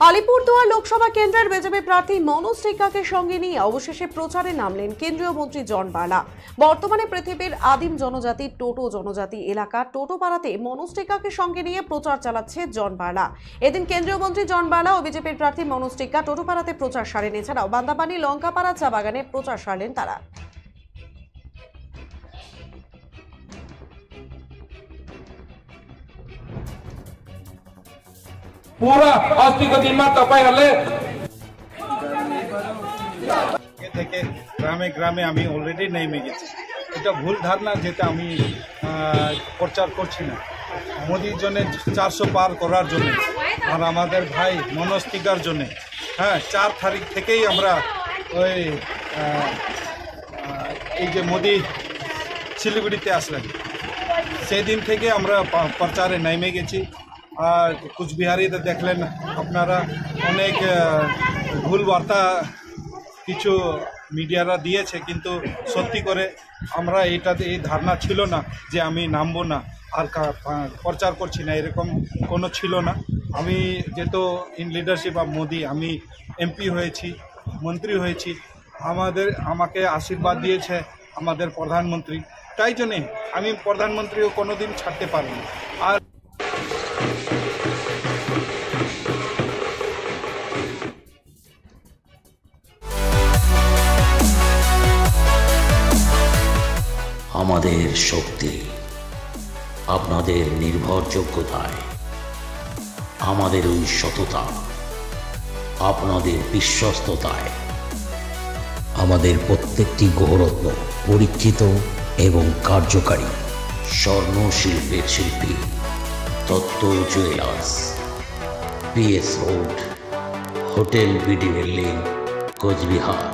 আলিপুরদুয়ার লোকসভা কেন্দ্রের বিজেপি প্রার্থী মনোজ টিকাকে সঙ্গে নিয়ে অবশেষে প্রচারে নামলেন কেন্দ্রীয় মন্ত্রী জন বার্লা। বর্তমানে পৃথিবীর আদিম জনজাতি টোটো জনজাতি এলাকা টোটোপাড়াতে মনোজ টিকাকে সঙ্গে নিয়ে প্রচার চালাচ্ছে জন বার্লা। এদিন কেন্দ্রীয় মন্ত্রী জন বার্লা ও বিজেপির প্রার্থী মনোজ টিকা টোটোপাড়াতে প্রচার সারেন। এছাড়াও বান্দাপানি লঙ্কাপাড়া চা বাগানে প্রচার সারলেন তারা। पूरा अस्ति को दिन में तपाई हले থেকে গ্রামে গ্রামে আমি অলরেডি নেমে গেছি। এটা ভুল ধারণা, যেটা আমি প্রচার করছি না। মোদির জন্য 400 পার করার জন্য আর আমাদের ভাই মনোজ টিকার জন্য 4 তারিখ থেকেই আমরা ওই এই যে মোদি শিলিগুড়িতে আসলেন সেই দিন থেকে আমরা প্রচারে নেমে গেছি। আর কুচবিহারিতে দেখলেন আপনারা অনেক ভুল বার্তা কিছু মিডিয়ারা দিয়েছে, কিন্তু সত্যি করে আমরা এটাতে এই ধারণা ছিল না যে আমি নামবো না আর প্রচার করছি না, এরকম কোনো ছিল না। আমি যেহেতু ইন লিডারশিপ অফ মোদি আমি এমপি হয়েছি, মন্ত্রী হয়েছি, আমাকে আশীর্বাদ দিয়েছে আমাদের প্রধানমন্ত্রী, তাই জন্যে আমি প্রধানমন্ত্রীও কোনো দিন ছাড়তে পারি না। আর আমাদের শক্তি আপনাদের নির্ভরযোগ্যতায়, আমাদের ওই সততা আপনাদের বিশ্বস্ততায়, আমাদের প্রত্যেকটি গ্রহরত্ন পরীক্ষিত এবং কার্যকারী। স্বর্ণ শিল্পের শিল্পী Dutta jewellers, PS road, hotel BD building, Cooch Behar.